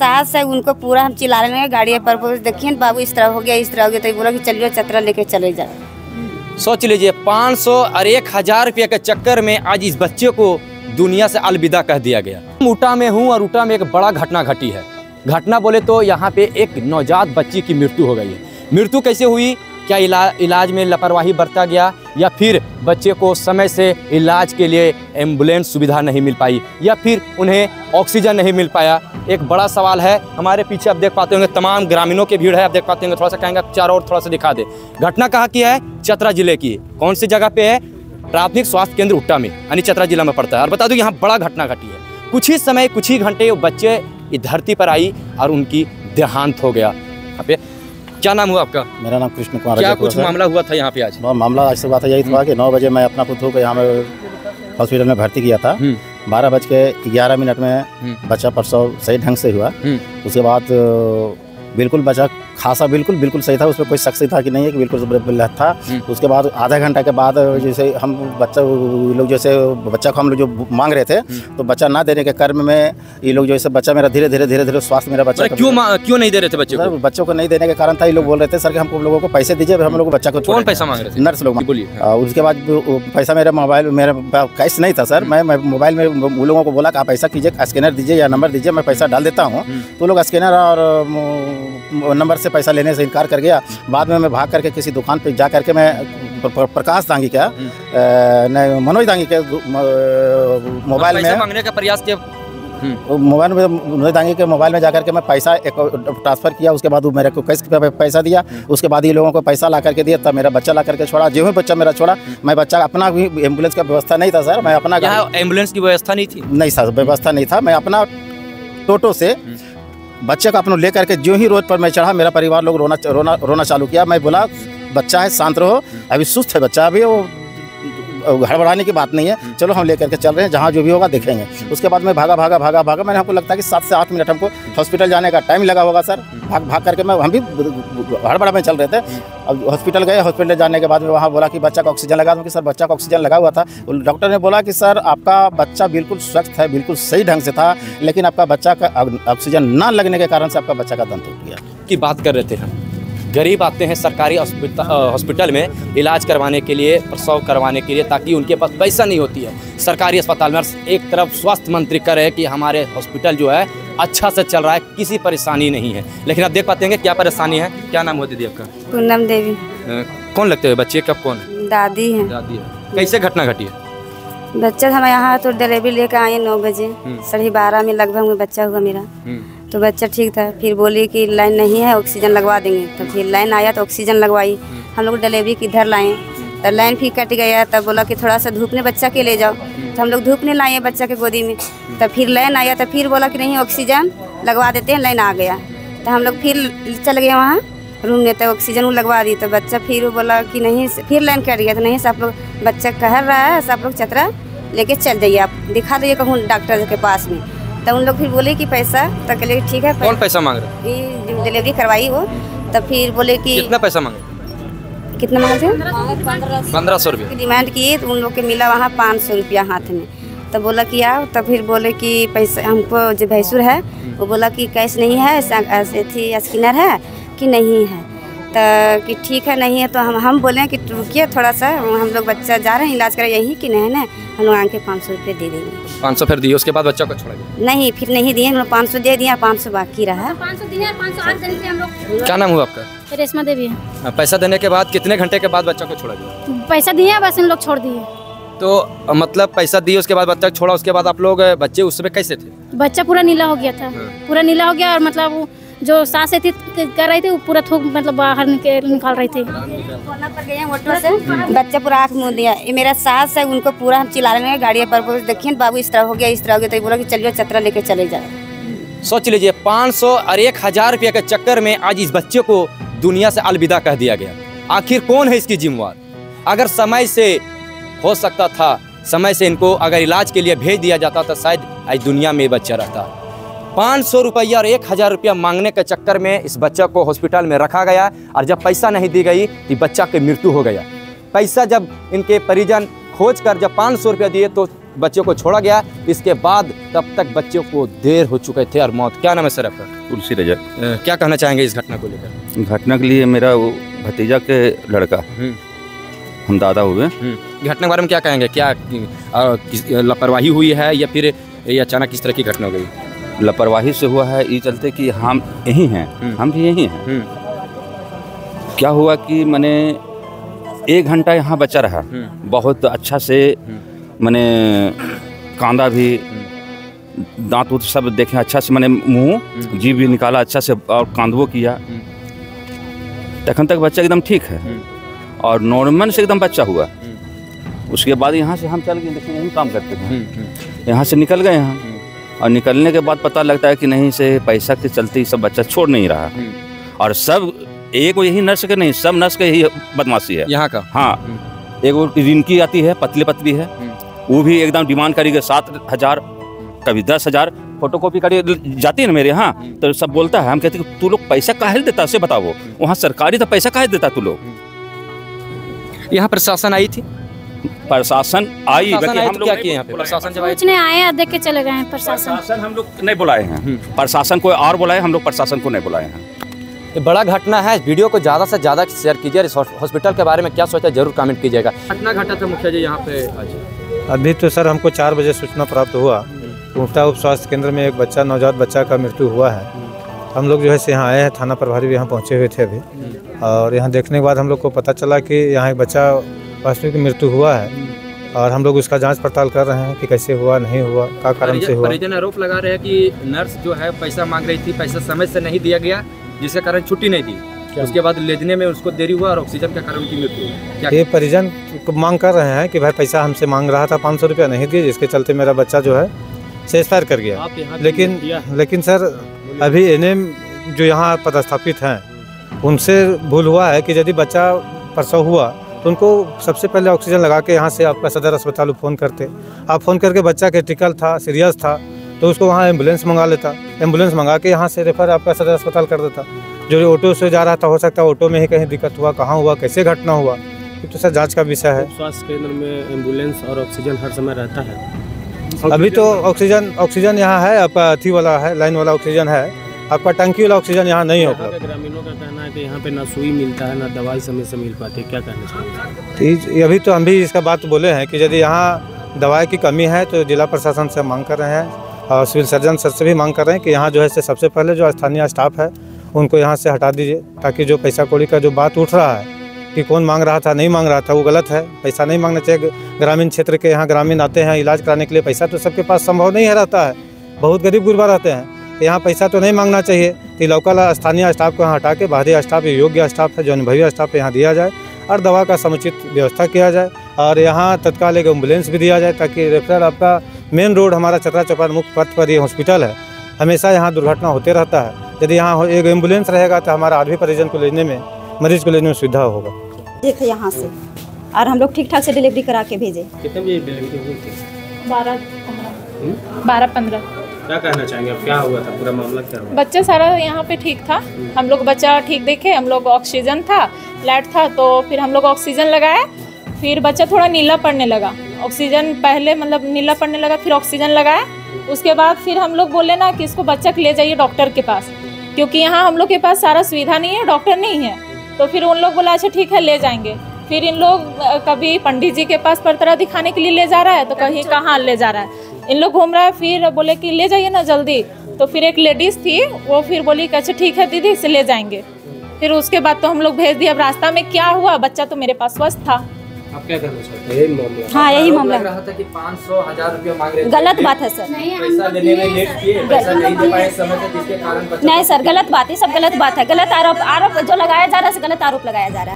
सास है उनको पूरा हम चिल्ला रहे हैं गाड़ी पर, देखिए बाबू इस तरह हो गया इस तरह हो गया, तो बोला कि चलिए चतरा लेके चले जाओ। सोच लीजिए 500 और 1000 रुपये के चक्कर में आज इस बच्चे को दुनिया से अलविदा कह दिया गया। ऊटा में हूँ और ऊटा में एक बड़ा घटना घटी है। घटना बोले तो यहाँ पे एक नवजात बच्ची की मृत्यु हो गई है। मृत्यु कैसे हुई? क्या इलाज में लापरवाही बरता गया, या फिर बच्चे को समय से इलाज के लिए एम्बुलेंस सुविधा नहीं मिल पाई, या फिर उन्हें ऑक्सीजन नहीं मिल पाया? एक बड़ा सवाल है। हमारे पीछे आप देख पाते होंगे तमाम ग्रामीणों की भीड़ है। आप देख पाते होंगे, थोड़ा सा कहेंगे चारों ओर थोड़ा सा दिखा दे। घटना कहाँ की है? चतरा जिले की। कौन सी जगह पे है? प्राथमिक स्वास्थ्य केंद्र ऊटा में, यानी चतरा जिला में पड़ता है। और बता दूं यहाँ बड़ा घटना घटी है। कुछ ही समय, कुछ ही घंटे वो बच्चे इस धरती पर आई और उनकी देहांत हो गया। यहाँ पे क्या नाम हुआ आपका? मेरा नाम कृष्ण कुमार। क्या कुछ मामला हुआ था यहाँ पे आज? मामला आज से बात यही था कि 9 बजे मैं अपना पुत्र को यहाँ में हॉस्पिटल में भर्ती किया था। 12:11 में बच्चा प्रसव सही ढंग से हुआ। उसके बाद बिल्कुल बच्चा खासा बिल्कुल सही था, उसमें कोई शक था कि नहीं है कि बिल्कुल था। उसके बाद आधा घंटा के बाद जैसे हम जैसे बच्चा को हम लोग जो मांग रहे थे, तो बच्चा ना देने के कर्म में ये लोग जैसे बच्चा मेरा धीरे धीरे स्वास्थ्य मेरा बच्चा क्यों नहीं दे रहे थे बच्चे को? बच्चों को नहीं देने के कारण था, ये लोग बोल रहे थे सर कि हमको लोगों को पैसे दीजिए, हम लोग बच्चा को। कौन पैसा मांग रहे थे? नर्स लोग। उसके बाद पैसा मेरा मोबाइल, मेरा कैश नहीं था सर। मैं मोबाइल में उन लोगों को बोला कि आप ऐसा कीजिए, स्कैनर दीजिए या नंबर दीजिए, मैं पैसा डाल देता हूँ। तो लोग स्कैनर और नंबर से पैसा लेने से इनकार कर गया। बाद में मैं भाग करके किसी दुकान पे जा करके मैं प्रकाश दांगी क्या मनोज दांगी के मोबाइल में मांगने का प्रयास किया। मोबाइल में मनोज दांगी के मोबाइल में जाकर के मैं पैसा ट्रांसफ़र किया। उसके बाद वो मेरे को कैश पे पैसा दिया। उसके बाद ये लोगों को पैसा ला करके दिया, तब मेरा बच्चा ला करके छोड़ा। जो ही बच्चा मेरा छोड़ा, मैं बच्चा अपना भी एम्बुलेंस का व्यवस्था नहीं था सर। मैं अपना एम्बुलेंस की व्यवस्था नहीं थी? नहीं सर, व्यवस्था नहीं था। मैं अपना टोटो से बच्चे को अपना लेकर के जो ही रोड पर मैं चढ़ा, मेरा परिवार लोग रोना चालू किया। मैं बोला बच्चा है, शांत रहो, अभी सुस्त है बच्चा, अभी वो हड़बड़ाने की बात नहीं है, चलो हम लेकर के चल रहे हैं, जहाँ जो भी होगा देखेंगे। उसके बाद मैं भागा। मैंने हमको लगता है कि 7 से 8 मिनट हमको हॉस्पिटल जाने का टाइम लगा होगा सर। भाग करके हम भी हड़बड़ा में चल रहे थे। अब हॉस्पिटल गए। हॉस्पिटल जाने के बाद में वहाँ बोला कि बच्चा का ऑक्सीजन लगा दूँ, कि सर बच्चा का ऑक्सीजन लगा हुआ था। डॉक्टर ने बोला कि सर आपका बच्चा बिल्कुल स्वस्थ है, बिल्कुल सही ढंग से था, लेकिन आपका बच्चा का ऑक्सीजन ना लगने के कारण से आपका बच्चा का दम टूट गया। की बात कर रहे थे हम। गरीब आते हैं सरकारी हॉस्पिटल में इलाज करवाने के लिए, प्रसव करवाने के लिए, ताकि उनके पास पैसा नहीं होती है सरकारी अस्पताल में। एक तरफ स्वास्थ्य मंत्री कह रहे हैं कि हमारे हॉस्पिटल जो है अच्छा से चल रहा है, किसी परेशानी नहीं है, लेकिन आप देख पाते हैं क्या परेशानी है। क्या नाम हो दीदी आपका? पूनम देवी। कौन लगते हैं बच्चे? कब कौन है? दादी है। दादी है। कैसे घटना घटी है? बच्चा हम यहाँ तो डिलीवरी लेकर आए 9 बजे, 12:30 में लगभग में बच्चा हुआ मेरा। तो बच्चा ठीक था। फिर बोली कि लाइन नहीं है, ऑक्सीजन लगवा देंगे। तो फिर लाइन आया तो ऑक्सीजन लगवाई। हम लोग डिलीवरी किधर लाएँ, तो लाइन फिर कट गया। तब बोला कि थोड़ा सा धूप ने बच्चा के ले जाओ, तो हम लोग धूप ने लाए बच्चा के गोदी में। तब फिर लाइन आया, तो फिर बोला कि नहीं ऑक्सीजन लगवा देते हैं, लाइन आ गया। तो हम लोग फिर चल गए वहाँ रूम में, तो ऑक्सीजन वो लगवा दी। तो बच्चा फिर बोला कि नहीं, फिर लाइन कट गया। तो नहीं सब लोग बच्चा कह रहा है, सब लोग चतरा लेके चल जाइए, आप दिखा दीजिए कहूँ डॉक्टर के पास में। तो उन लोग फिर बोले कि पैसा, तो कहले ठीक है। कौन पैसा मांग रहे? ये डिलीवरी करवाई वो। तो फिर बोले कि कितना पैसा मांगे? कितना मांगे थे? 1500 रुपये डिमांड किए। तो उन लोग के मिला वहाँ 500 रुपया हाथ में। तो बोला कि आओ। तो फिर बोले कि पैसा हमको जो भैंसुर है वो बोला कि कैश नहीं है, ऐसे थी स्कैनर है कि नहीं है। तो कि ठीक है नहीं है। तो हम बोले कि रुकिए थोड़ा सा, हम लोग बच्चा जा रहे हैं इलाज करें यहीं कि नहीं ना, हम लोग आके 500 रुपये दे देंगे। 500 फिर दिए? उसके बाद बच्चा को छोड़ा गया? नहीं, फिर नहीं दिए। हम लोग 500 दे दिया, 500 बाकी रहा। 500 दिए, 508 दिन से हम लोग। क्या नाम हुआ आपका? रेशमा देवी है। पैसा देने के बाद कितने घंटे के बाद बच्चा को छोड़ा गया? पैसा दिए, बस हम लोग छोड़ दिए। तो मतलब पैसा दिए, उसके बाद बच्चा छोड़ा, उसके बाद आप लोग बच्चे उस समय कैसे थे? बच्चा पूरा नीला हो गया था। पूरा नीला हो गया, और मतलब वो जो सांसें थी कर रही थी, वो पूरा थूक मतलब बाहर निकाल रही थी। पर गए ऑटो से, बच्चा पूरा आँख मुँह दिया। ये मेरा सास है, उनको पूरा हम चिल्ला रहे हैं गाड़ी पर, देखिए बाबू इस तरह हो गया इस तरह हो गया, तो बोला कि चलिए चतरा लेके चले जाओ। सोच लीजिए 500 और 1000 रुपये के चक्कर में आज इस बच्चे को दुनिया से अलविदा कह दिया गया। आखिर कौन है इसकी जिम्मेवार? अगर समय से हो सकता था, समय से इनको अगर इलाज के लिए भेज दिया जाता तो शायद आज दुनिया में बच्चा रहता। 500 रुपया और 1000 रुपया मांगने के चक्कर में इस बच्चा को हॉस्पिटल में रखा गया, और जब पैसा नहीं दी गई तो बच्चा की मृत्यु हो गया। पैसा जब इनके परिजन खोज कर जब 500 रुपया दिए तो बच्चों को छोड़ा गया। इसके बाद तब तक बच्चों को देर हो चुके थे और मौत। क्या नाम है सर आपका? तुलसी रजक। क्या कहना चाहेंगे इस घटना को लेकर? घटना के लिए मेरा वो भतीजा के लड़का, हम दादा हुए। घटना के बारे में क्या कहेंगे? क्या लापरवाही हुई है या फिर ये अचानक किस तरह की घटना हो गई? लापरवाही से हुआ है, ये चलते कि हम यहीं हैं, हम भी यहीं हैं। क्या हुआ कि मैंने 1 घंटा यहाँ बचा रहा, बहुत अच्छा से मैंने कांदा भी, दांत उत सब देखे अच्छा से, मैंने मुंह जीभ भी निकाला अच्छा से और कांदवो किया। तखन तक बच्चा एकदम ठीक है और नॉर्मल से एकदम बच्चा हुआ। उसके बाद यहाँ से हम चल गए, देखिए यही काम करते हैं, यहाँ से निकल गए हम। और निकलने के बाद पता लगता है कि नहीं से पैसा के चलते ही सब बच्चा छोड़ नहीं रहा। और सब एक यही नर्स के नहीं, सब नर्स के यही बदमाशी है यहाँ का। हाँ, एक वो रिंकी आती है, पतली पतली है, वो भी एकदम डिमांड करेगी 7,000 कभी 10,000 फोटोकॉपी करी जाती है ना मेरे यहाँ, तो सब बोलता है। हम कहते हैं तू लोग पैसा काहे देता से बताओ, वहाँ सरकारी तो पैसा काहे देता तू लोग। यहाँ प्रशासन आई थी? प्रशासन आई, हम लोग क्या किए यहाँ पे? प्रशासन जब कुछ नहीं आए, देख के चले गए हैं। प्रशासन हम लोग नहीं बुलाए हैं, प्रशासन को और बुलाए, हम लोग प्रशासन को नहीं बुलाए हैं। ये बड़ा घटना है। वीडियो को ज़्यादा से ज़्यादा शेयर कीजिए। इस हॉस्पिटल के बारे में क्या सोचते हैं जरूर कमेंट कीजिएगा। घटना घटा था मुखिया जी यहाँ पे आज? अभी तो सर हमको 4 बजे सूचना प्राप्त हुआ, ऊँटा उप स्वास्थ्य केंद्र में एक बच्चा, नवजात बच्चा का मृत्यु हुआ है। हम लोग जो है यहाँ आए हैं, थाना प्रभारी भी यहाँ पहुँचे हुए थे अभी। और यहाँ देखने के बाद हम लोग को पता चला कि यहाँ एक बच्चा वास्तविक मृत्यु हुआ है और हम लोग उसका जांच पड़ताल कर रहे हैं कि कैसे हुआ, नहीं हुआ, क्या कारण से हुआ। परिजन आरोप लगा रहे हैं कि नर्स जो है पैसा मांग रही थी, पैसा समय से नहीं दिया गया, जिसके कारण छुट्टी नहीं दी। उसके बाद लेने में उसको देरी हुआ और ऑक्सीजन के कारण उनकी मृत्यु हुई। ये परिजन मांग कर रहे हैं कि भाई पैसा हमसे मांग रहा था, 500 रुपया नहीं दिए, जिसके चलते मेरा बच्चा जो है से एक्सपायर कर गया। लेकिन सर अभी एनएम जो यहाँ पदस्थापित हैं उनसे भूल हुआ है कि यदि बच्चा प्रसव हुआ तो उनको सबसे पहले ऑक्सीजन लगा के यहाँ से आपका सदर अस्पताल फ़ोन करते। आप फ़ोन करके बच्चा क्रिटिकल था, सीरियस था, तो उसको वहाँ एम्बुलेंस मंगा लेता, एम्बुलेंस मंगा के यहाँ से रेफर आपका सदर अस्पताल कर देता। जो ऑटो से जा रहा था, हो सकता है ऑटो में ही कहीं दिक्कत हुआ, कहाँ हुआ, कैसे घटना हुआ, तो सर जाँच का विषय है। स्वास्थ्य केंद्र में एम्बुलेंस और ऑक्सीजन हर समय रहता है? अभी तो ऑक्सीजन यहाँ है, आपका अथी वाला है, लाइन वाला ऑक्सीजन है, आपका टंकी वाला ऑक्सीजन यहाँ नहीं होगा। ग्रामीणों का कहना है कि यहाँ पे ना सुई मिलता है, ना दवाई समय से मिल पाती है, क्या कहना चाहिए? अभी तो हम भी इसका बात बोले हैं कि यदि यहाँ दवाई की कमी है तो जिला प्रशासन से मांग कर रहे हैं और सिविल सर्जन सर से भी मांग कर रहे हैं कि यहाँ जो है सबसे पहले जो स्थानीय स्टाफ है उनको यहाँ से हटा दीजिए, ताकि जो पैसा कौड़ी का जो बात उठ रहा है कि कौन मांग रहा था, नहीं मांग रहा था, वो गलत है। पैसा नहीं मांगना चाहिए। ग्रामीण क्षेत्र के यहाँ ग्रामीण आते हैं इलाज कराने के लिए, पैसा तो सबके पास संभव नहीं है रहता है, बहुत गरीब गुरबा रहते हैं, तो यहाँ पैसा तो नहीं मांगना चाहिए। तो लोकल स्थानीय स्टाफ को यहाँ हटा के बाहरी स्टाफ, योग्य स्टाफ है, जो अनुभवी स्टाफ यहाँ दिया जाए और दवा का समुचित व्यवस्था किया जाए और यहाँ तत्काल एक एम्बुलेंस भी दिया जाए, ताकि रेफरल आपका मेन रोड हमारा चतरा चौपाल मुख्य पथ पर ये हॉस्पिटल है, हमेशा यहाँ दुर्घटना होते रहता है। यदि यहाँ एक एम्बुलेंस रहेगा तो हमारा आदमी परिजन को लेने में, मरीज को लेने में सुविधा होगा। देख यहाँ से और हम लोग ठीक ठाक से डिलीवरी करा के भेजे। कितने बजे डिलीवरी हुई थी? 12-15। क्या कहना चाहेंगे, अब क्या हुआ था, पूरा मामला क्या हुआ? बच्चा सारा यहाँ पे ठीक था, हम लोग बच्चा ठीक देखे, हम लोग ऑक्सीजन था, लाइट था, तो फिर हम लोग ऑक्सीजन लगाए, फिर बच्चा थोड़ा नीला पड़ने लगा। ऑक्सीजन पहले मतलब नीला पड़ने लगा, फिर ऑक्सीजन लगाए, उसके बाद फिर हम लोग बोले ना कि इसको बच्चा को ले जाइए डॉक्टर के पास, क्योंकि यहाँ हम लोग के पास सारा सुविधा नहीं है, डॉक्टर नहीं है। तो फिर उन लोग बोला अच्छा ठीक है ले जाएंगे। फिर इन लोग कभी पंडित जी के पास परतरा दिखाने के लिए ले जा रहा है, तो कहीं कहाँ ले जा रहा है, इन लोग घूम रहा है। फिर बोले कि ले जाइए ना जल्दी, तो फिर एक लेडीज़ थी, वो फिर बोली कि अच्छा ठीक है दीदी इसे ले जाएंगे। फिर उसके बाद तो हम लोग भेज दिया। अब रास्ता में क्या हुआ, बच्चा तो मेरे पास स्वस्थ था। आप क्या करना चाहते हैं? यही मामला? हाँ यही मामला लग रहा था कि 500-1000 रुपया मांग रहे थे। गलत बात है सर, पैसा लेने में लेट किए, पैसा नहीं दे पाए समय से, जिसके कारण नहीं सर गलत बात है, सब गलत बात है। गलत आरोप जो लगाया जा रहा है, गलत आरोप लगाया जा रहा है।